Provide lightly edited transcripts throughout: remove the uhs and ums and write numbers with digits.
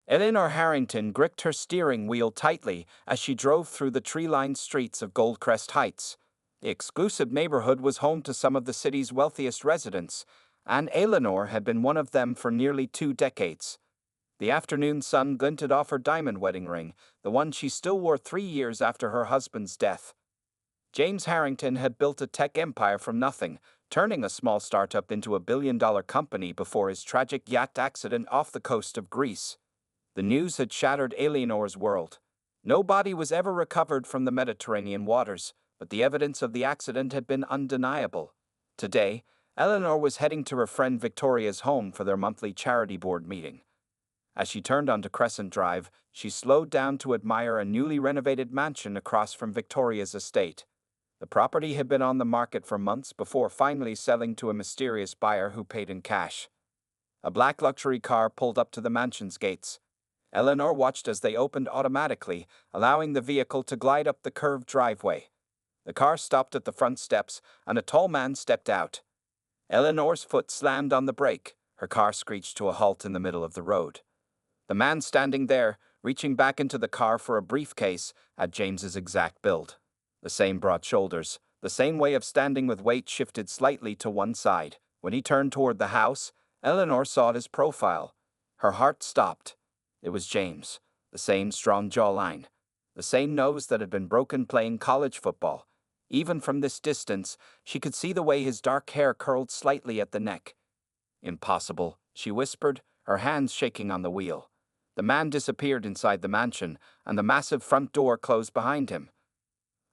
Eleanor Harrington gripped her steering wheel tightly as she drove through the tree-lined streets of Goldcrest Heights. The exclusive neighborhood was home to some of the city's wealthiest residents, and Eleanor had been one of them for nearly 2 decades. The afternoon sun glinted off her diamond wedding ring, the one she still wore 3 years after her husband's death. James Harrington had built a tech empire from nothing, turning a small startup into a billion-dollar company before his tragic yacht accident off the coast of Greece. The news had shattered Eleanor's world. No body was ever recovered from the Mediterranean waters, but the evidence of the accident had been undeniable. Today, Eleanor was heading to her friend Victoria's home for their monthly charity board meeting. As she turned onto Crescent Drive, she slowed down to admire a newly renovated mansion across from Victoria's estate. The property had been on the market for months before finally selling to a mysterious buyer who paid in cash. A black luxury car pulled up to the mansion's gates. Eleanor watched as they opened automatically, allowing the vehicle to glide up the curved driveway. The car stopped at the front steps, and a tall man stepped out. Eleanor's foot slammed on the brake. Her car screeched to a halt in the middle of the road. The man standing there, reaching back into the car for a briefcase, had James's exact build. The same broad shoulders, the same way of standing with weight shifted slightly to one side. When he turned toward the house, Eleanor saw his profile. Her heart stopped. It was James, the same strong jawline, the same nose that had been broken playing college football. Even from this distance, she could see the way his dark hair curled slightly at the neck. "Impossible," she whispered, her hands shaking on the wheel. The man disappeared inside the mansion, and the massive front door closed behind him.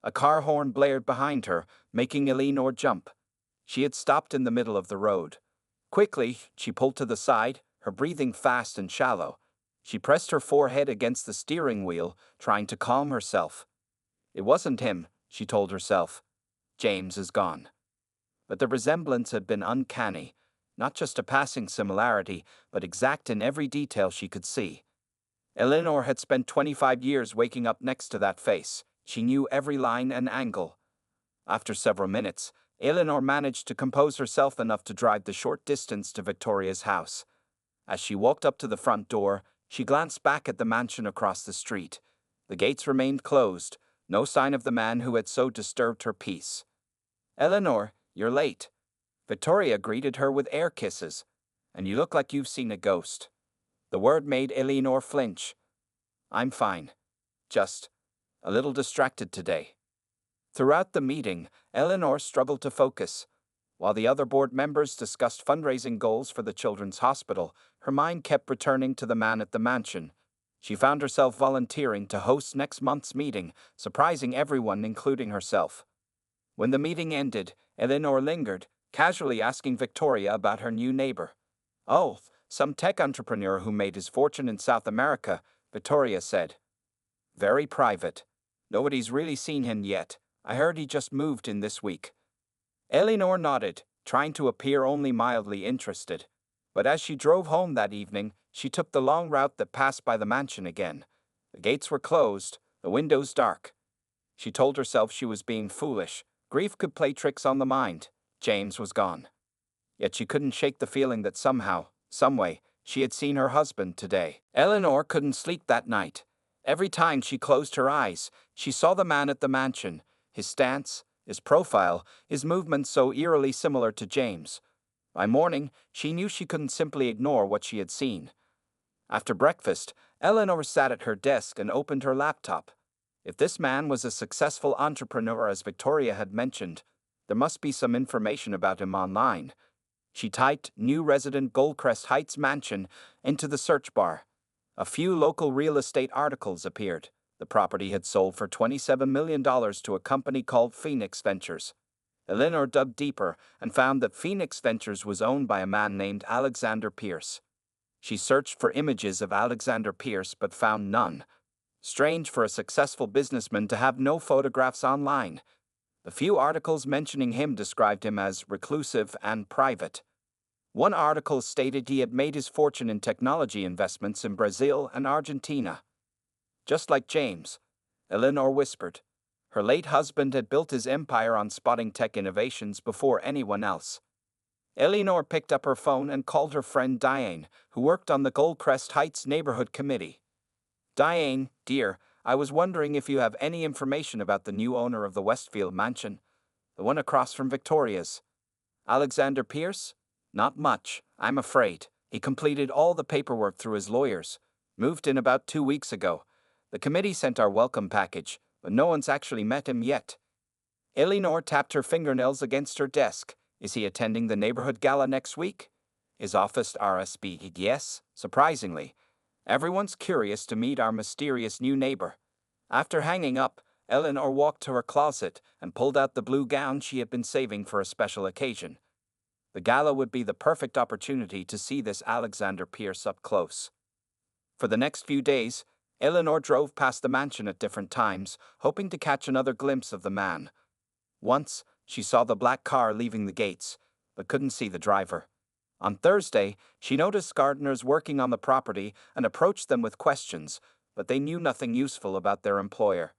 A car horn blared behind her, making Eleanor jump. She had stopped in the middle of the road. Quickly, she pulled to the side, her breathing fast and shallow. She pressed her forehead against the steering wheel, trying to calm herself. It wasn't him, she told herself. James is gone. But the resemblance had been uncanny, not just a passing similarity, but exact in every detail she could see. Eleanor had spent 25 years waking up next to that face. She knew every line and angle. After several minutes, Eleanor managed to compose herself enough to drive the short distance to Victoria's house. As she walked up to the front door, she glanced back at the mansion across the street. The gates remained closed, no sign of the man who had so disturbed her peace. "Eleanor, you're late." Victoria greeted her with air kisses. "And you look like you've seen a ghost." The word made Eleanor flinch. "I'm fine. Just a little distracted today." Throughout the meeting, Eleanor struggled to focus. While the other board members discussed fundraising goals for the children's hospital, her mind kept returning to the man at the mansion. She found herself volunteering to host next month's meeting, surprising everyone, including herself. When the meeting ended, Eleanor lingered, casually asking Victoria about her new neighbor. "Oh, some tech entrepreneur who made his fortune in South America," Victoria said. "Very private. Nobody's really seen him yet. I heard he just moved in this week." Eleanor nodded, trying to appear only mildly interested. But as she drove home that evening, she took the long route that passed by the mansion again. The gates were closed, the windows dark. She told herself she was being foolish. Grief could play tricks on the mind. James was gone. Yet she couldn't shake the feeling that somehow, someway, she had seen her husband today. Eleanor couldn't sleep that night. Every time she closed her eyes, she saw the man at the mansion, his stance, his profile, his movements so eerily similar to James. By morning, she knew she couldn't simply ignore what she had seen. After breakfast, Eleanor sat at her desk and opened her laptop. If this man was a successful entrepreneur as Victoria had mentioned, there must be some information about him online. She typed "New Resident Goldcrest Heights Mansion" into the search bar. A few local real estate articles appeared. The property had sold for $27 million to a company called Phoenix Ventures. Eleanor dug deeper and found that Phoenix Ventures was owned by a man named Alexander Pierce. She searched for images of Alexander Pierce but found none. Strange for a successful businessman to have no photographs online. The few articles mentioning him described him as reclusive and private. One article stated he had made his fortune in technology investments in Brazil and Argentina. Just like James, Eleanor whispered. Her late husband had built his empire on spotting tech innovations before anyone else. Eleanor picked up her phone and called her friend Diane, who worked on the Goldcrest Heights neighborhood committee. Diane, dear, I was wondering if you have any information about the new owner of the Westfield mansion, the one across from Victoria's. Alexander Pierce? Not much, I'm afraid. He completed all the paperwork through his lawyers. Moved in about 2 weeks ago. The committee sent our welcome package, but no one's actually met him yet. Eleanor tapped her fingernails against her desk. Is he attending the neighborhood gala next week? His office RSVP'd yes, surprisingly. Everyone's curious to meet our mysterious new neighbor. After hanging up, Eleanor walked to her closet and pulled out the blue gown she had been saving for a special occasion. The gala would be the perfect opportunity to see this Alexander Pierce up close. For the next few days, Eleanor drove past the mansion at different times, hoping to catch another glimpse of the man. Once, she saw the black car leaving the gates, but couldn't see the driver. On Thursday, she noticed gardeners working on the property and approached them with questions, but they knew nothing useful about their employer.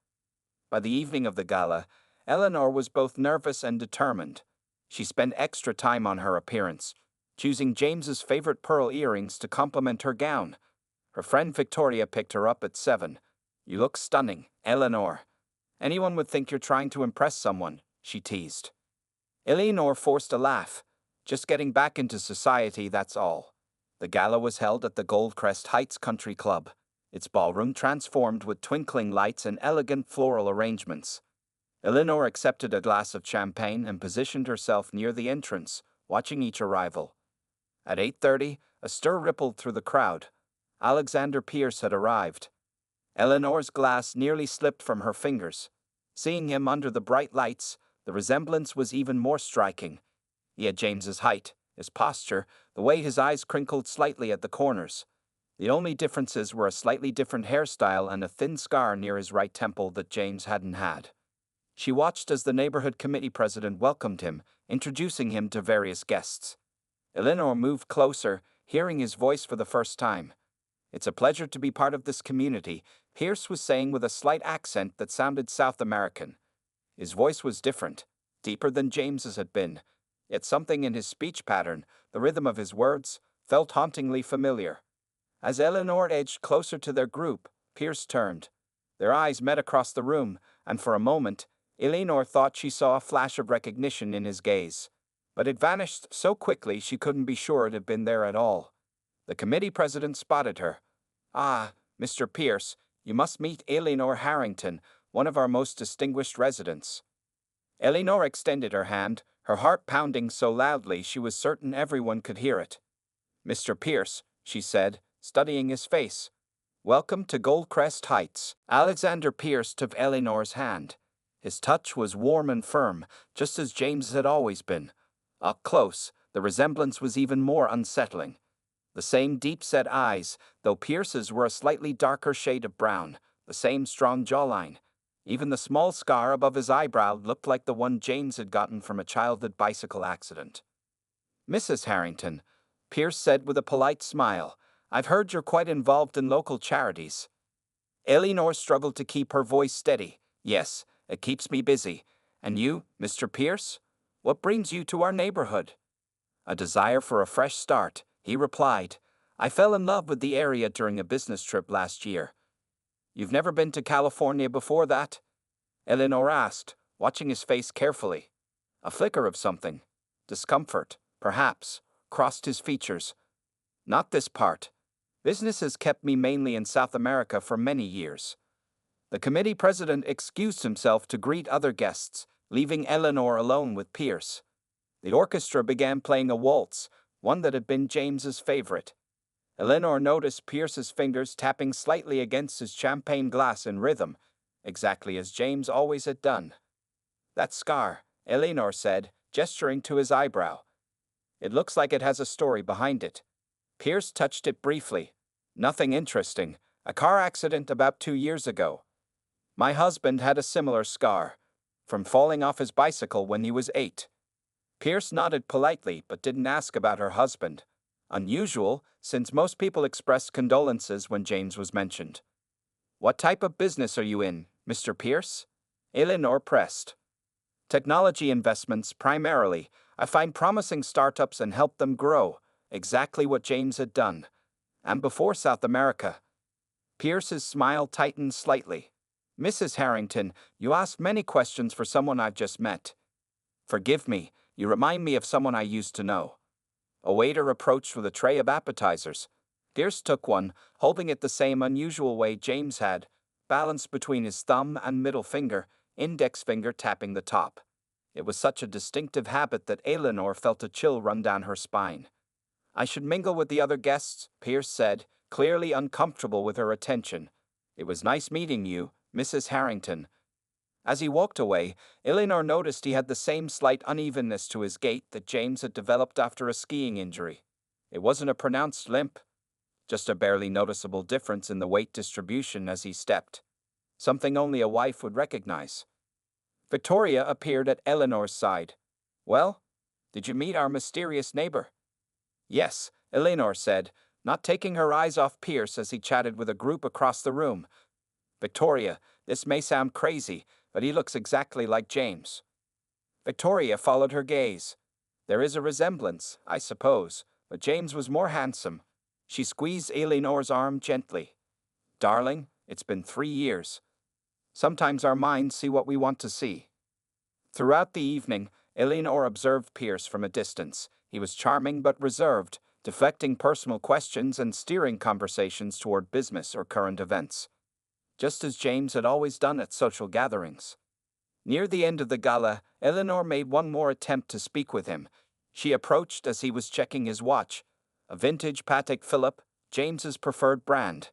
By the evening of the gala, Eleanor was both nervous and determined. She spent extra time on her appearance, choosing James's favorite pearl earrings to complement her gown. Her friend Victoria picked her up at 7. You look stunning, Eleanor. Anyone would think you're trying to impress someone, she teased. Eleanor forced a laugh. Just getting back into society, that's all. The gala was held at the Goldcrest Heights Country Club, its ballroom transformed with twinkling lights and elegant floral arrangements. Eleanor accepted a glass of champagne and positioned herself near the entrance, watching each arrival. At 8:30, a stir rippled through the crowd. Alexander Pierce had arrived. Eleanor's glass nearly slipped from her fingers. Seeing him under the bright lights, the resemblance was even more striking. He had James's height, his posture, the way his eyes crinkled slightly at the corners. The only differences were a slightly different hairstyle and a thin scar near his right temple that James hadn't had. She watched as the neighborhood committee president welcomed him, introducing him to various guests. Eleanor moved closer, hearing his voice for the first time. It's a pleasure to be part of this community, Pierce was saying with a slight accent that sounded South American. His voice was different, deeper than James's had been, yet something in his speech pattern, the rhythm of his words, felt hauntingly familiar. As Eleanor edged closer to their group, Pierce turned. Their eyes met across the room, and for a moment, Eleanor thought she saw a flash of recognition in his gaze. But it vanished so quickly she couldn't be sure it had been there at all. The committee president spotted her. Ah, Mr. Pierce, you must meet Eleanor Harrington, one of our most distinguished residents. Eleanor extended her hand, her heart pounding so loudly she was certain everyone could hear it. Mr. Pierce, she said, studying his face. Welcome to Goldcrest Heights. Alexander Pierce took Eleanor's hand. His touch was warm and firm, just as James had always been. Up close, the resemblance was even more unsettling. The same deep-set eyes, though Pierce's were a slightly darker shade of brown, the same strong jawline. Even the small scar above his eyebrow looked like the one James had gotten from a childhood bicycle accident. Mrs. Harrington, Pierce said with a polite smile, I've heard you're quite involved in local charities. Eleanor struggled to keep her voice steady. Yes, it keeps me busy. And you, Mr. Pierce? What brings you to our neighborhood? A desire for a fresh start, he replied. I fell in love with the area during a business trip last year. You've never been to California before that? Eleanor asked, watching his face carefully. A flicker of something, discomfort, perhaps, crossed his features. Not this part. Business has kept me mainly in South America for many years. The committee president excused himself to greet other guests, leaving Eleanor alone with Pierce. The orchestra began playing a waltz, one that had been James's favorite. Eleanor noticed Pierce's fingers tapping slightly against his champagne glass in rhythm, exactly as James always had done. That scar, Eleanor said, gesturing to his eyebrow. It looks like it has a story behind it. Pierce touched it briefly. Nothing interesting. A car accident about 2 years ago. My husband had a similar scar, from falling off his bicycle when he was 8. Pierce nodded politely but didn't ask about her husband. Unusual, since most people expressed condolences when James was mentioned. What type of business are you in, Mr. Pierce? Eleanor pressed. Technology investments primarily. I find promising startups and help them grow, exactly what James had done. And before South America. Pierce's smile tightened slightly. Mrs. Harrington, you asked many questions for someone I've just met. Forgive me, you remind me of someone I used to know. A waiter approached with a tray of appetizers. Pierce took one, holding it the same unusual way James had, balanced between his thumb and middle finger, index finger tapping the top. It was such a distinctive habit that Eleanor felt a chill run down her spine. I should mingle with the other guests, Pierce said, clearly uncomfortable with her attention. It was nice meeting you, Mrs. Harrington. As he walked away, Eleanor noticed he had the same slight unevenness to his gait that James had developed after a skiing injury. It wasn't a pronounced limp, just a barely noticeable difference in the weight distribution as he stepped. Something only a wife would recognize. Victoria appeared at Eleanor's side. Well, did you meet our mysterious neighbor? Yes, Eleanor said, not taking her eyes off Pierce as he chatted with a group across the room. Victoria, this may sound crazy, but he looks exactly like James. Victoria followed her gaze. There is a resemblance, I suppose, but James was more handsome. She squeezed Eleanor's arm gently. Darling, it's been 3 years. Sometimes our minds see what we want to see. Throughout the evening, Eleanor observed Pierce from a distance. He was charming but reserved, deflecting personal questions and steering conversations toward business or current events, just as James had always done at social gatherings. Near the end of the gala, Eleanor made one more attempt to speak with him. She approached as he was checking his watch, a vintage Patek Philippe, James's preferred brand.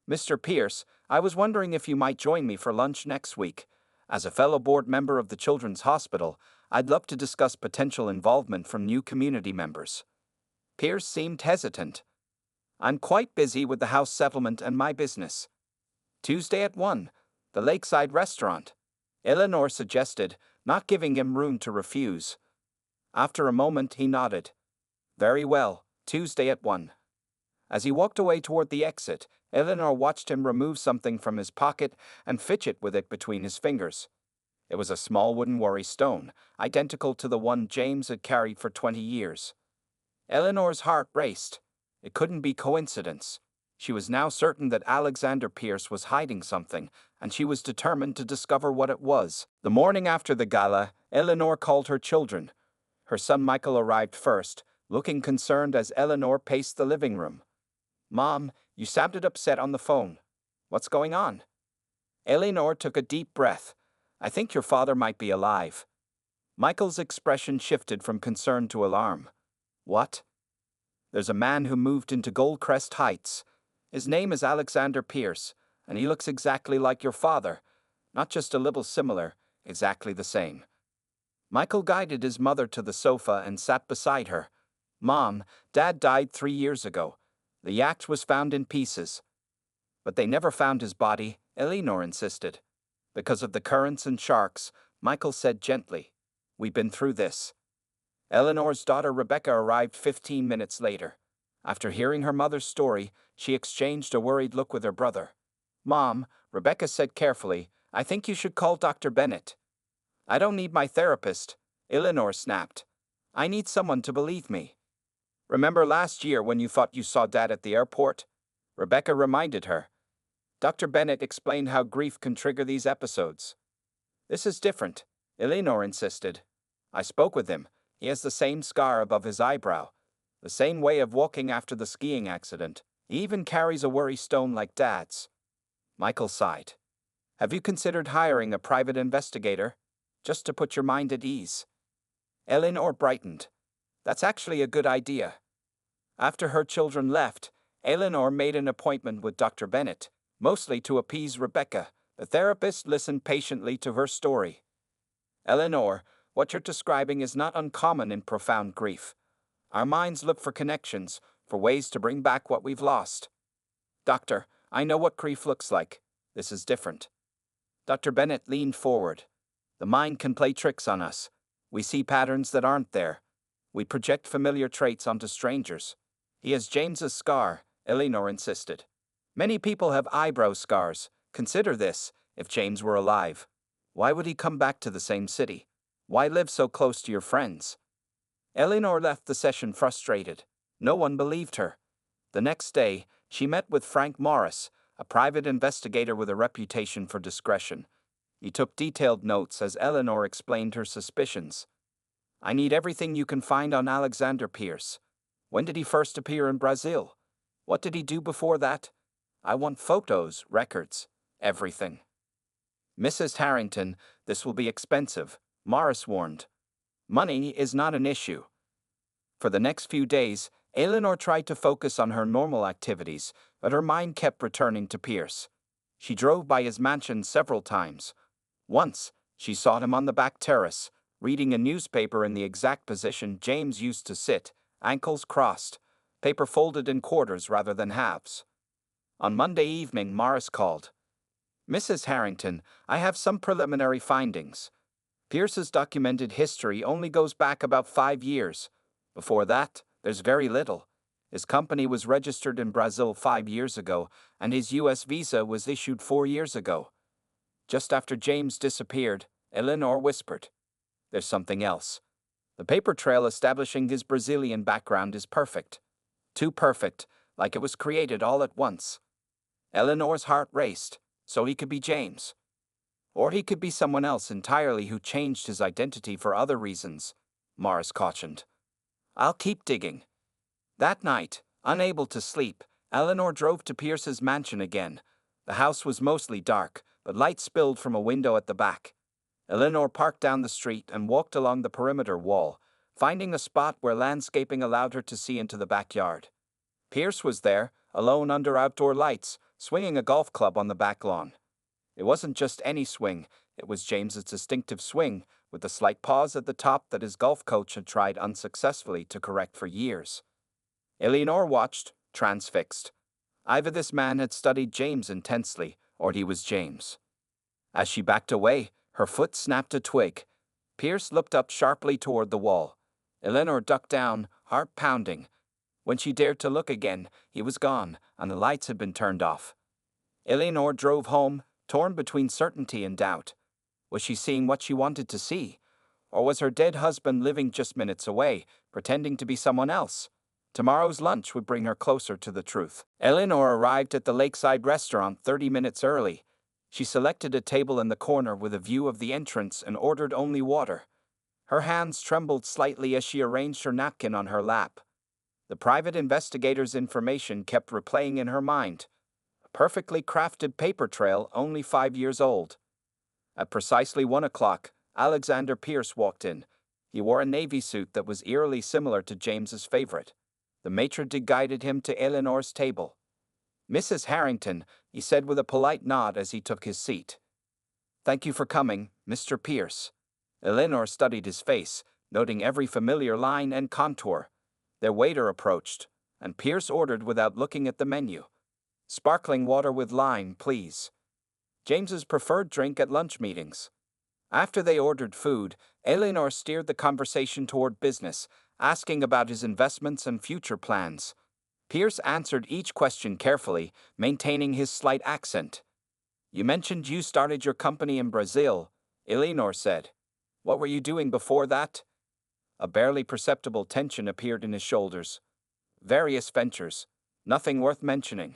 Mr. Pierce, I was wondering if you might join me for lunch next week. As a fellow board member of the Children's Hospital, I'd love to discuss potential involvement from new community members. Pierce seemed hesitant. I'm quite busy with the house settlement and my business. Tuesday at 1, the Lakeside Restaurant, Eleanor suggested, not giving him room to refuse. After a moment, he nodded. Very well, Tuesday at 1. As he walked away toward the exit, Eleanor watched him remove something from his pocket and fidget with it between his fingers. It was a small wooden worry stone, identical to the one James had carried for 20 years. Eleanor's heart raced. It couldn't be coincidence. She was now certain that Alexander Pierce was hiding something, and she was determined to discover what it was. The morning after the gala, Eleanor called her children. Her son Michael arrived first, looking concerned as Eleanor paced the living room. Mom, you sounded upset on the phone. What's going on? Eleanor took a deep breath. I think your father might be alive. Michael's expression shifted from concern to alarm. What? There's a man who moved into Goldcrest Heights. His name is Alexander Pierce, and he looks exactly like your father. Not just a little similar, exactly the same. Michael guided his mother to the sofa and sat beside her. Mom, Dad died 3 years ago. The yacht was found in pieces. But they never found his body, Eleanor insisted. Because of the currents and sharks, Michael said gently. We've been through this. Eleanor's daughter Rebecca arrived 15 minutes later. After hearing her mother's story, she exchanged a worried look with her brother. Mom, Rebecca said carefully, I think you should call Dr. Bennett. I don't need my therapist, Eleanor snapped. I need someone to believe me. Remember last year when you thought you saw Dad at the airport? Rebecca reminded her. Dr. Bennett explained how grief can trigger these episodes. This is different, Eleanor insisted. I spoke with him. He has the same scar above his eyebrow, the same way of walking after the skiing accident. He even carries a worry stone like Dad's. Michael sighed. Have you considered hiring a private investigator? Just to put your mind at ease. Eleanor brightened. That's actually a good idea. After her children left, Eleanor made an appointment with Dr. Bennett, mostly to appease Rebecca. The therapist listened patiently to her story. Eleanor, what you're describing is not uncommon in profound grief. Our minds look for connections, for ways to bring back what we've lost. Doctor, I know what grief looks like. This is different. Dr. Bennett leaned forward. The mind can play tricks on us. We see patterns that aren't there. We project familiar traits onto strangers. He has James's scar, Eleanor insisted. Many people have eyebrow scars. Consider this, if James were alive. Why would he come back to the same city? Why live so close to your friends? Eleanor left the session frustrated. No one believed her. The next day, she met with Frank Morris, a private investigator with a reputation for discretion. He took detailed notes as Eleanor explained her suspicions. I need everything you can find on Alexander Pierce. When did he first appear in Brazil? What did he do before that? I want photos, records, everything. Mrs. Harrington, this will be expensive, Morris warned. Money is not an issue. For the next few days, Eleanor tried to focus on her normal activities, but her mind kept returning to Pierce. She drove by his mansion several times. Once, she saw him on the back terrace, reading a newspaper in the exact position James used to sit, ankles crossed, paper folded in quarters rather than halves. On Monday evening, Morris called. Mrs. Harrington, I have some preliminary findings. Pierce's documented history only goes back about 5 years. Before that, there's very little. His company was registered in Brazil 5 years ago, and his U.S. visa was issued 4 years ago. Just after James disappeared, Eleanor whispered, there's something else. The paper trail establishing his Brazilian background is perfect. Too perfect, like it was created all at once. Eleanor's heart raced, so he could be James. Or he could be someone else entirely who changed his identity for other reasons, Morris cautioned. I'll keep digging. That night, unable to sleep, Eleanor drove to Pierce's mansion again. The house was mostly dark, but light spilled from a window at the back. Eleanor parked down the street and walked along the perimeter wall, finding a spot where landscaping allowed her to see into the backyard. Pierce was there, alone under outdoor lights, swinging a golf club on the back lawn. It wasn't just any swing, it was James's distinctive swing, with the slight pause at the top that his golf coach had tried unsuccessfully to correct for years. Eleanor watched, transfixed. Either this man had studied James intensely, or he was James. As she backed away, her foot snapped a twig. Pierce looked up sharply toward the wall. Eleanor ducked down, heart pounding. When she dared to look again, he was gone, and the lights had been turned off. Eleanor drove home, torn between certainty and doubt. Was she seeing what she wanted to see? Or was her dead husband living just minutes away, pretending to be someone else? Tomorrow's lunch would bring her closer to the truth. Eleanor arrived at the lakeside restaurant 30 minutes early. She selected a table in the corner with a view of the entrance and ordered only water. Her hands trembled slightly as she arranged her napkin on her lap. The private investigator's information kept replaying in her mind. A perfectly crafted paper trail only 5 years old. At precisely 1 o'clock, Alexander Pierce walked in. He wore a navy suit that was eerily similar to James's favorite. The maitre d' guided him to Eleanor's table. Mrs. Harrington, he said with a polite nod as he took his seat. Thank you for coming, Mr. Pierce. Eleanor studied his face, noting every familiar line and contour. Their waiter approached, and Pierce ordered without looking at the menu. Sparkling water with lime, please. James's preferred drink at lunch meetings. After they ordered food, Eleanor steered the conversation toward business, asking about his investments and future plans. Pierce answered each question carefully, maintaining his slight accent. You mentioned you started your company in Brazil, Eleanor said. What were you doing before that? A barely perceptible tension appeared in his shoulders. Various ventures, nothing worth mentioning.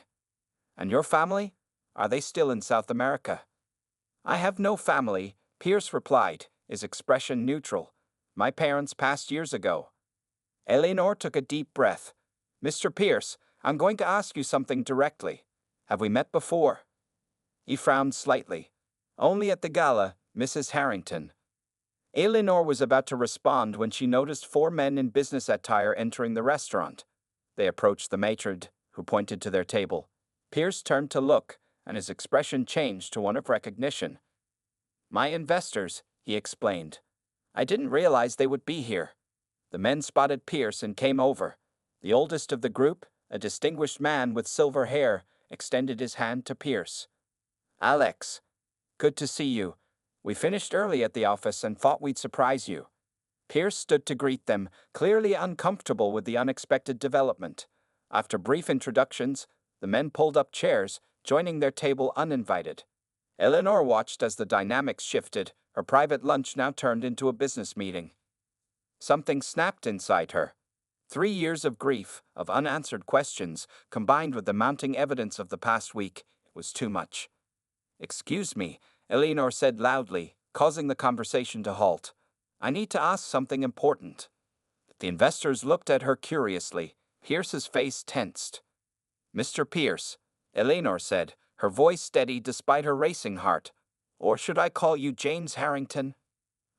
And your family? Are they still in South America? I have no family, Pierce replied, his expression neutral. My parents passed years ago. Eleanor took a deep breath. Mr. Pierce, I'm going to ask you something directly. Have we met before? He frowned slightly. Only at the gala, Mrs. Harrington. Eleanor was about to respond when she noticed 4 men in business attire entering the restaurant. They approached the maitre d', who pointed to their table. Pierce turned to look, and his expression changed to one of recognition. My investors, he explained. I didn't realize they would be here. The men spotted Pierce and came over. The oldest of the group, a distinguished man with silver hair, extended his hand to Pierce. Alex, good to see you. We finished early at the office and thought we'd surprise you. Pierce stood to greet them, clearly uncomfortable with the unexpected development. After brief introductions, the men pulled up chairs, joining their table uninvited. Eleanor watched as the dynamics shifted, her private lunch now turned into a business meeting. Something snapped inside her. 3 years of grief, of unanswered questions, combined with the mounting evidence of the past week, was too much. "Excuse me," Eleanor said loudly, causing the conversation to halt. "I need to ask something important." The investors looked at her curiously. Pierce's face tensed. "Mr. Pierce," Eleanor said, her voice steady despite her racing heart. "Or should I call you James Harrington?"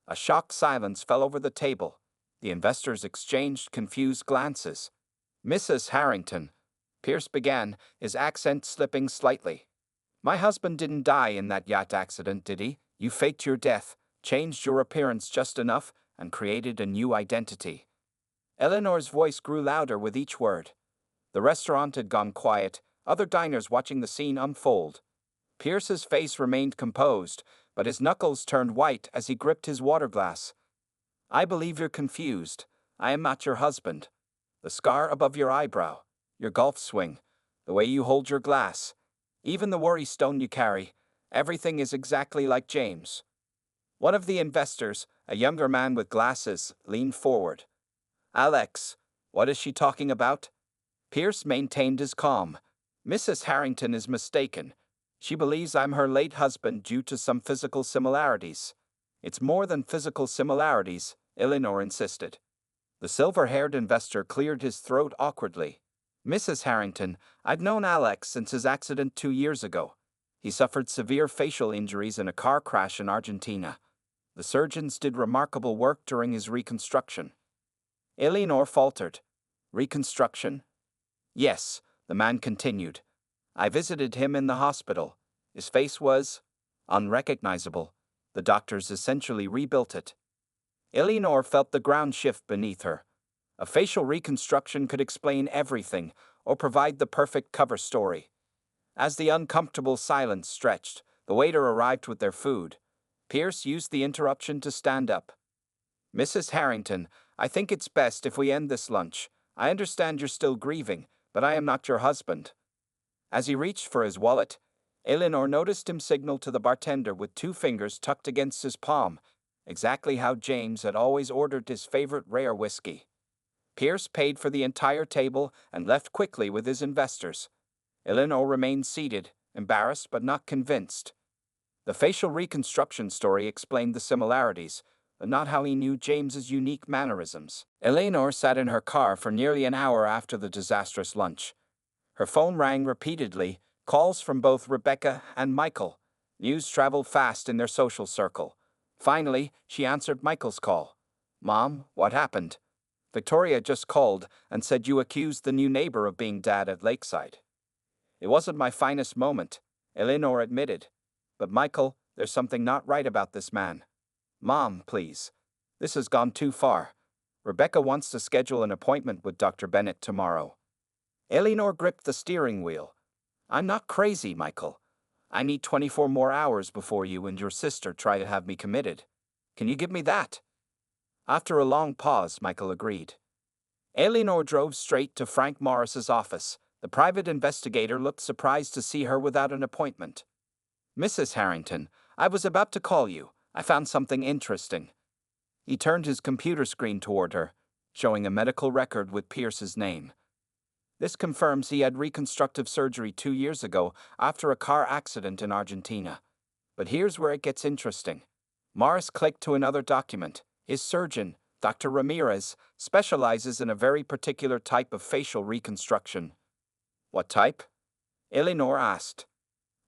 A shocked silence fell over the table. The investors exchanged confused glances. "Mrs. Harrington," Pierce began, his accent slipping slightly. "My husband didn't die in that yacht accident, did he? You faked your death, changed your appearance just enough, and created a new identity." Eleanor's voice grew louder with each word. The restaurant had gone quiet, other diners watching the scene unfold. Pierce's face remained composed, but his knuckles turned white as he gripped his water glass. "I believe you're confused. I am not your husband. The scar above your eyebrow, your golf swing, the way you hold your glass, even the worry stone you carry, everything is exactly like James." One of the investors, a younger man with glasses, leaned forward. "Alex, what is she talking about?" Pierce maintained his calm. "Mrs. Harrington is mistaken. She believes I'm her late husband due to some physical similarities." "It's more than physical similarities," Eleanor insisted. The silver-haired investor cleared his throat awkwardly. "Mrs. Harrington, I've known Alex since his accident 2 years ago. He suffered severe facial injuries in a car crash in Argentina. The surgeons did remarkable work during his reconstruction." Eleanor faltered. "Reconstruction?" "Yes," the man continued. "I visited him in the hospital. His face was unrecognizable. The doctors essentially rebuilt it." Eleanor felt the ground shift beneath her. A facial reconstruction could explain everything, or provide the perfect cover story. As the uncomfortable silence stretched, the waiter arrived with their food. Pierce used the interruption to stand up. "Mrs. Harrington, I think it's best if we end this lunch. I understand you're still grieving, but I am not your husband." As he reached for his wallet, Eleanor noticed him signal to the bartender with 2 fingers tucked against his palm, exactly how James had always ordered his favorite rare whiskey. Pierce paid for the entire table and left quickly with his investors. Eleanor remained seated, embarrassed but not convinced. The facial reconstruction story explained the similarities, but not how he knew James's unique mannerisms. Eleanor sat in her car for nearly an hour after the disastrous lunch. Her phone rang repeatedly, calls from both Rebecca and Michael. News traveled fast in their social circle. Finally, she answered Michael's call. "Mom, what happened?" "Victoria just called and said you accused the new neighbor of being dad at Lakeside." "It wasn't my finest moment," Eleanor admitted. "But Michael, there's something not right about this man." "Mom, please. This has gone too far. Rebecca wants to schedule an appointment with Dr. Bennett tomorrow." Eleanor gripped the steering wheel. "I'm not crazy, Michael. I need 24 more hours before you and your sister try to have me committed. Can you give me that?" After a long pause, Michael agreed. Eleanor drove straight to Frank Morris's office. The private investigator looked surprised to see her without an appointment. "Mrs. Harrington, I was about to call you. I found something interesting." He turned his computer screen toward her, showing a medical record with Pierce's name. This confirms he had reconstructive surgery 2 years ago after a car accident in Argentina. But here's where it gets interesting. Morris clicked to another document. His surgeon, Dr. Ramirez, specializes in a very particular type of facial reconstruction. "What type?" Eleanor asked.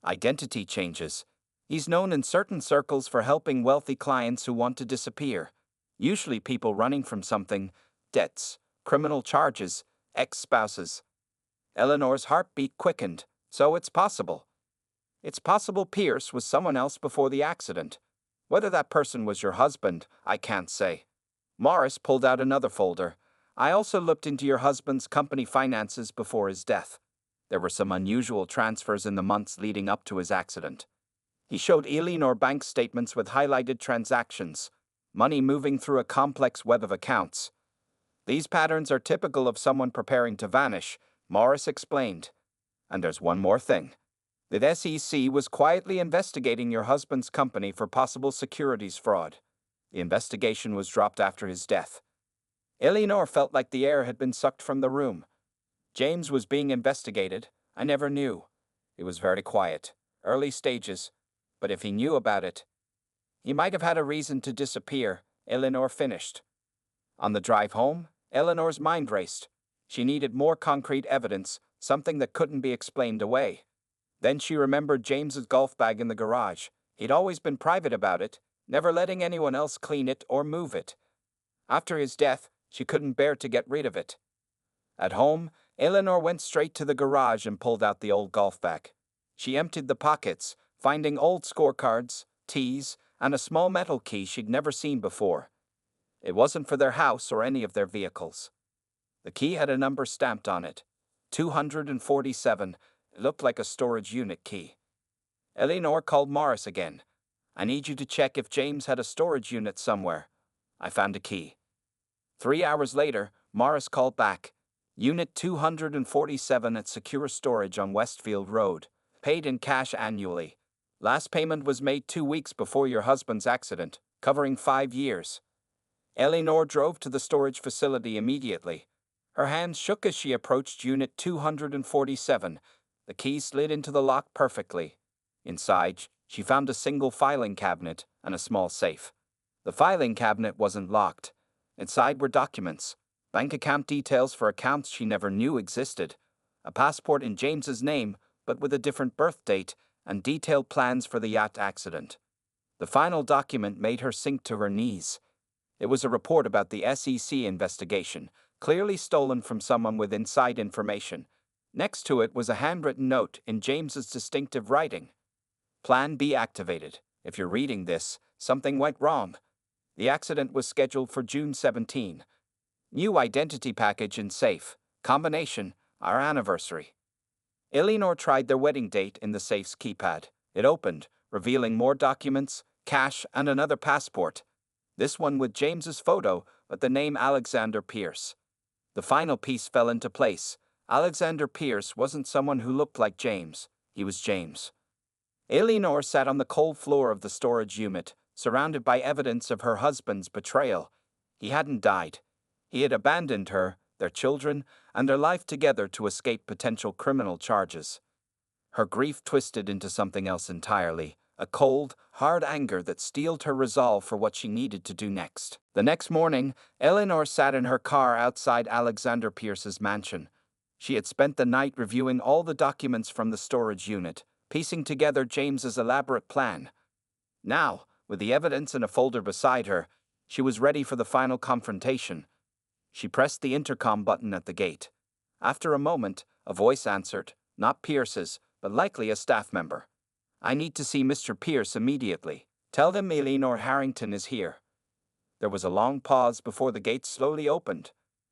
"Identity changes. He's known in certain circles for helping wealthy clients who want to disappear. Usually people running from something, debts, criminal charges, ex-spouses." Eleanor's heartbeat quickened. "So it's possible." "It's possible Pierce was someone else before the accident. Whether that person was your husband, I can't say." Morris pulled out another folder. "I also looked into your husband's company finances before his death. There were some unusual transfers in the months leading up to his accident." He showed Eleanor bank statements with highlighted transactions, money moving through a complex web of accounts. "These patterns are typical of someone preparing to vanish," Morris explained. "And there's one more thing. The SEC was quietly investigating your husband's company for possible securities fraud. The investigation was dropped after his death. Eleanor felt like the air had been sucked from the room. James was being investigated. I never knew. It was very quiet, early stages, but if he knew about it, he might have had a reason to disappear, Eleanor finished. On the drive home, Eleanor's mind raced. She needed more concrete evidence, something that couldn't be explained away. Then she remembered James's golf bag in the garage. He'd always been private about it, never letting anyone else clean it or move it. After his death, she couldn't bear to get rid of it. At home, Eleanor went straight to the garage and pulled out the old golf bag. She emptied the pockets, finding old scorecards, tees, and a small metal key she'd never seen before. It wasn't for their house or any of their vehicles. The key had a number stamped on it. 247. It looked like a storage unit key. Eleanor called Morris again. I need you to check if James had a storage unit somewhere. I found a key. 3 hours later, Morris called back. Unit 247 at Secure Storage on Westfield Road. Paid in cash annually. Last payment was made 2 weeks before your husband's accident, covering 5 years. Eleanor drove to the storage facility immediately. Her hands shook as she approached Unit 247. The key slid into the lock perfectly. Inside, she found a single filing cabinet and a small safe. The filing cabinet wasn't locked. Inside were documents, bank account details for accounts she never knew existed, a passport in James's name but with a different birth date, and detailed plans for the yacht accident. The final document made her sink to her knees. It was a report about the SEC investigation, clearly stolen from someone with inside information. Next to it was a handwritten note in James's distinctive writing. Plan B activated. If you're reading this, something went wrong. The accident was scheduled for June 17. New identity package in safe. Combination, our anniversary. Eleanor tried their wedding date in the safe's keypad. It opened, revealing more documents, cash, and another passport. This one with James's photo, but the name Alexander Pierce. The final piece fell into place. Alexander Pierce wasn't someone who looked like James. He was James. Eleanor sat on the cold floor of the storage unit, surrounded by evidence of her husband's betrayal. He hadn't died. He had abandoned her, their children, and their life together to escape potential criminal charges. Her grief twisted into something else entirely, a cold, hard anger that steeled her resolve for what she needed to do next. The next morning, Eleanor sat in her car outside Alexander Pierce's mansion. She had spent the night reviewing all the documents from the storage unit, piecing together James's elaborate plan. Now, with the evidence in a folder beside her, she was ready for the final confrontation. She pressed the intercom button at the gate. After a moment, a voice answered, not Pierce's, but likely a staff member. I need to see Mr. Pierce immediately. Tell them Eleanor Harrington is here. There was a long pause before the gate slowly opened.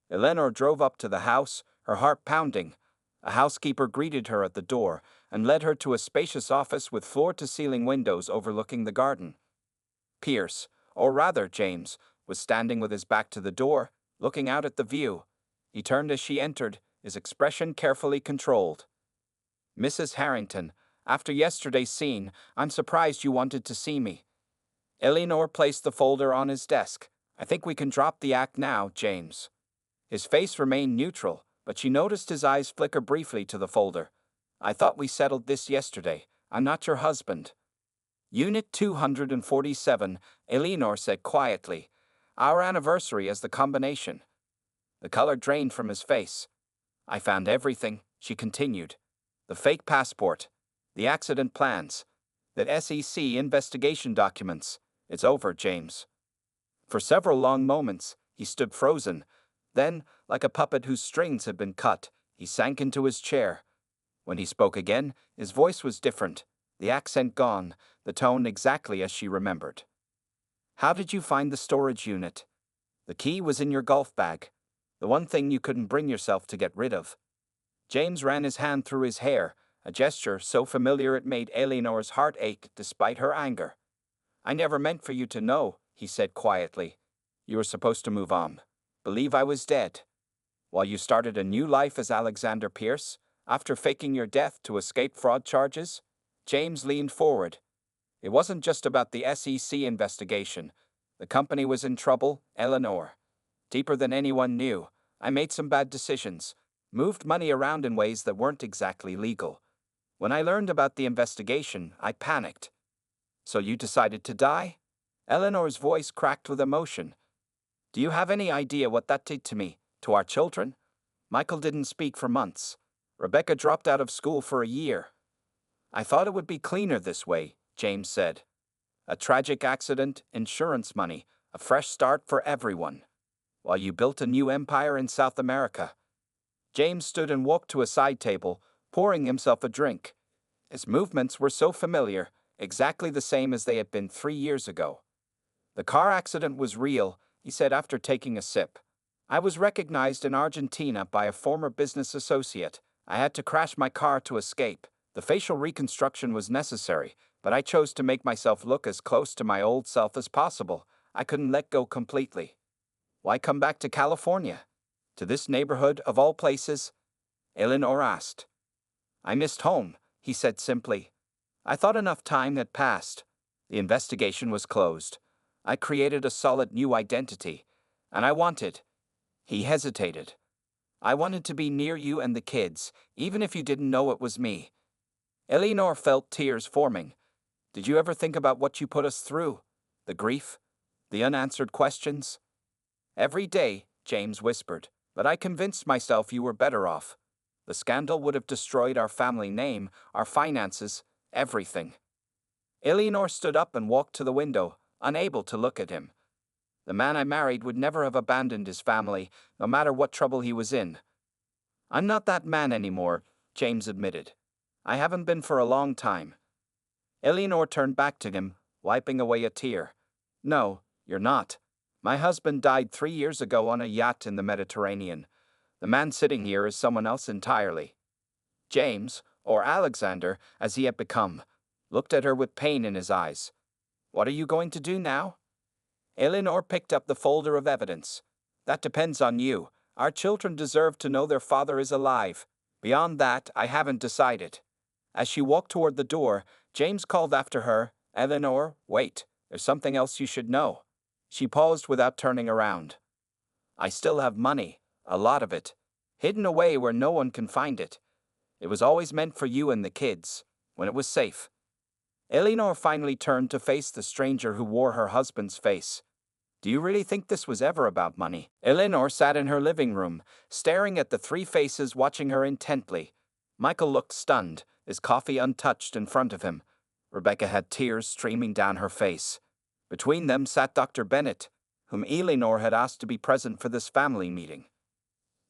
Eleanor drove up to the house, her heart pounding. A housekeeper greeted her at the door and led her to a spacious office with floor-to-ceiling windows overlooking the garden. Pierce, or rather James, was standing with his back to the door, looking out at the view. He turned as she entered, his expression carefully controlled. Mrs. Harrington, after yesterday's scene, I'm surprised you wanted to see me. Eleanor placed the folder on his desk. I think we can drop the act now, James. His face remained neutral, but she noticed his eyes flicker briefly to the folder. I thought we settled this yesterday. I'm not your husband. Unit 247, Eleanor said quietly. Our anniversary as the combination. The color drained from his face. I found everything, she continued. The fake passport, the accident plans, the SEC investigation documents. It's over, James. For several long moments, he stood frozen. Then, like a puppet whose strings had been cut, he sank into his chair. When he spoke again, his voice was different, the accent gone, the tone exactly as she remembered. How did you find the storage unit? The key was in your golf bag, the one thing you couldn't bring yourself to get rid of. James ran his hand through his hair, a gesture so familiar it made Eleanor's heart ache despite her anger. I never meant for you to know, he said quietly. You were supposed to move on. Believe I was dead. While you started a new life as Alexander Pierce, after faking your death to escape fraud charges? James leaned forward. It wasn't just about the SEC investigation. The company was in trouble, Eleanor. Deeper than anyone knew. I made some bad decisions, moved money around in ways that weren't exactly legal. When I learned about the investigation, I panicked. So you decided to die? Eleanor's voice cracked with emotion. Do you have any idea what that did to me, to our children? Michael didn't speak for months. Rebecca dropped out of school for a year. I thought it would be cleaner this way, James said. A tragic accident, insurance money, a fresh start for everyone. While you built a new empire in South America. James stood and walked to a side table, pouring himself a drink. His movements were so familiar, exactly the same as they had been 3 years ago. The car accident was real, he said after taking a sip. I was recognized in Argentina by a former business associate. I had to crash my car to escape. The facial reconstruction was necessary, but I chose to make myself look as close to my old self as possible. I couldn't let go completely. Why come back to California? To this neighborhood, of all places? Eleanor asked. I missed home, he said simply. I thought enough time had passed. The investigation was closed. I created a solid new identity, and I wanted. He hesitated. I wanted to be near you and the kids, even if you didn't know it was me. Eleanor felt tears forming. Did you ever think about what you put us through? The grief? The unanswered questions? Every day, James whispered, but I convinced myself you were better off. The scandal would have destroyed our family name, our finances, everything. Eleanor stood up and walked to the window, unable to look at him. The man I married would never have abandoned his family, no matter what trouble he was in. I'm not that man anymore, James admitted. I haven't been for a long time. Eleanor turned back to him, wiping away a tear. No, you're not. My husband died 3 years ago on a yacht in the Mediterranean. The man sitting here is someone else entirely. James, or Alexander, as he had become, looked at her with pain in his eyes. What are you going to do now? Eleanor picked up the folder of evidence. That depends on you. Our children deserve to know their father is alive. Beyond that, I haven't decided. As she walked toward the door, James called after her, Eleanor, wait, there's something else you should know. She paused without turning around. I still have money, a lot of it, hidden away where no one can find it. It was always meant for you and the kids, when it was safe. Eleanor finally turned to face the stranger who wore her husband's face. Do you really think this was ever about money? Eleanor sat in her living room, staring at the three faces watching her intently. Michael looked stunned, his coffee untouched in front of him. Rebecca had tears streaming down her face. Between them sat Dr. Bennett, whom Eleanor had asked to be present for this family meeting.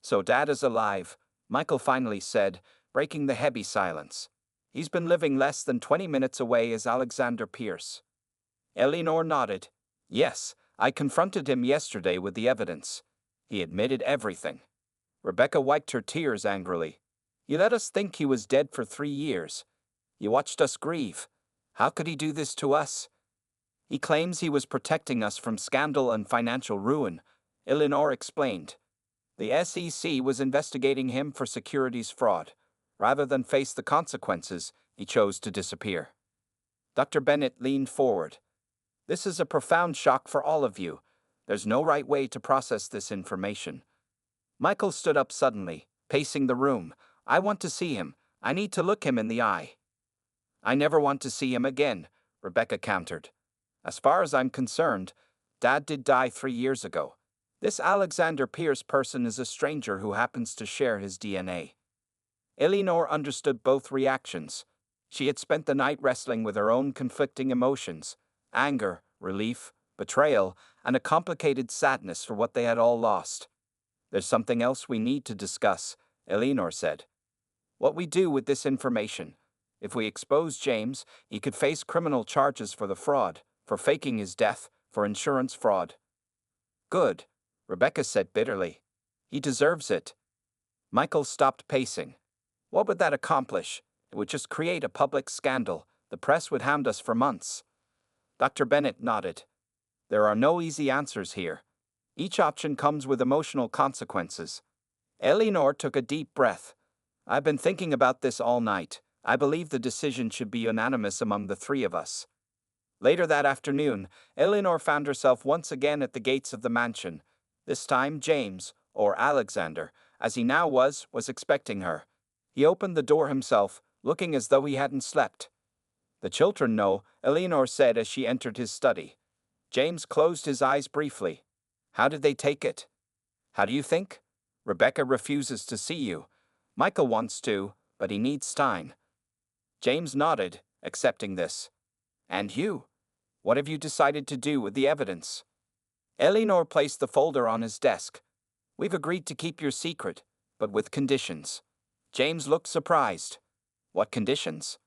So Dad is alive, Michael finally said, breaking the heavy silence. He's been living less than 20 minutes away as Alexander Pierce. Eleanor nodded. Yes, I confronted him yesterday with the evidence. He admitted everything. Rebecca wiped her tears angrily. You let us think he was dead for 3 years. You watched us grieve. How could he do this to us? He claims he was protecting us from scandal and financial ruin, Eleanor explained. The SEC was investigating him for securities fraud. Rather than face the consequences, he chose to disappear. Dr. Bennett leaned forward. This is a profound shock for all of you. There's no right way to process this information. Michael stood up suddenly, pacing the room. I want to see him. I need to look him in the eye. I never want to see him again, Rebecca countered. As far as I'm concerned, Dad did die 3 years ago. This Alexander Pierce person is a stranger who happens to share his DNA. Eleanor understood both reactions. She had spent the night wrestling with her own conflicting emotions, anger, relief, betrayal, and a complicated sadness for what they had all lost. There's something else we need to discuss, Eleanor said. What we do with this information. If we expose James, he could face criminal charges for the fraud, for faking his death, for insurance fraud. Good, Rebecca said bitterly. He deserves it. Michael stopped pacing. What would that accomplish? It would just create a public scandal. The press would hound us for months. Dr. Bennett nodded. There are no easy answers here. Each option comes with emotional consequences. Eleanor took a deep breath. I've been thinking about this all night. I believe the decision should be unanimous among the 3 of us. Later that afternoon, Eleanor found herself once again at the gates of the mansion. This time James, or Alexander, as he now was expecting her. He opened the door himself, looking as though he hadn't slept. "The children know," Eleanor said as she entered his study. James closed his eyes briefly. "How did they take it?" "How do you think?" "Rebecca refuses to see you. Michael wants to, but he needs time." James nodded, accepting this. "And you? What have you decided to do with the evidence?" Eleanor placed the folder on his desk. "We've agreed to keep your secret, but with conditions." James looked surprised. "What conditions?"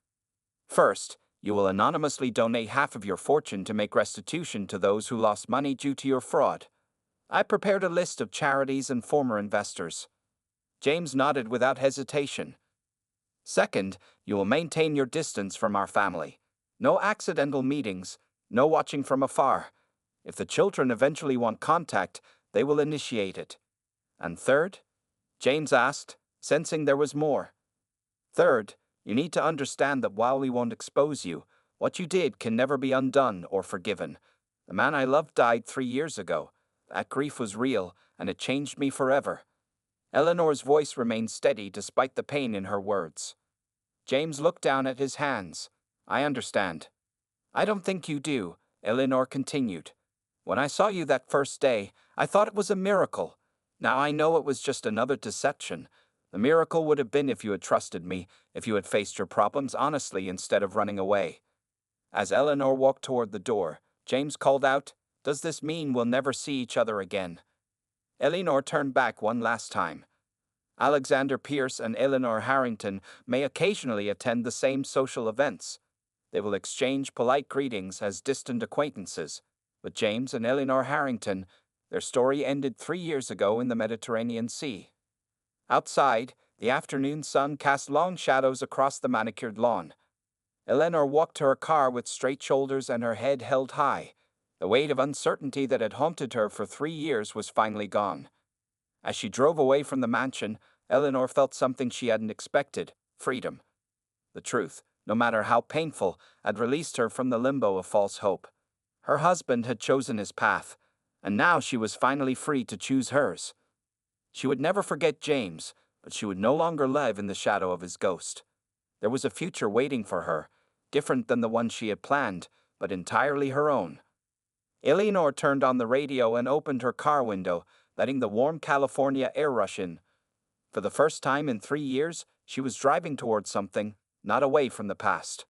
"First, you will anonymously donate half of your fortune to make restitution to those who lost money due to your fraud. I prepared a list of charities and former investors." James nodded without hesitation. "Second, you will maintain your distance from our family. No accidental meetings, no watching from afar. If the children eventually want contact, they will initiate it." "And third?" James asked, sensing there was more. "Third, you need to understand that while we won't expose you, what you did can never be undone or forgiven. The man I loved died 3 years ago. That grief was real, and it changed me forever." Eleanor's voice remained steady despite the pain in her words. James looked down at his hands. "I understand." "I don't think you do," Eleanor continued. "When I saw you that first day, I thought it was a miracle. Now I know it was just another deception. The miracle would have been if you had trusted me, if you had faced your problems honestly instead of running away." As Eleanor walked toward the door, James called out, "Does this mean we'll never see each other again?" Eleanor turned back one last time. Alexander Pierce and Eleanor Harrington may occasionally attend the same social events. They will exchange polite greetings as distant acquaintances. But James and Eleanor Harrington, their story ended 3 years ago in the Mediterranean Sea. Outside, the afternoon sun cast long shadows across the manicured lawn. Eleanor walked to her car with straight shoulders and her head held high. The weight of uncertainty that had haunted her for 3 years was finally gone. As she drove away from the mansion, Eleanor felt something she hadn't expected: freedom. The truth, no matter how painful, had released her from the limbo of false hope. Her husband had chosen his path, and now she was finally free to choose hers. She would never forget James, but she would no longer live in the shadow of his ghost. There was a future waiting for her, different than the one she had planned, but entirely her own. Eleanor turned on the radio and opened her car window, letting the warm California air rush in. For the first time in 3 years, she was driving towards something, not away from the past.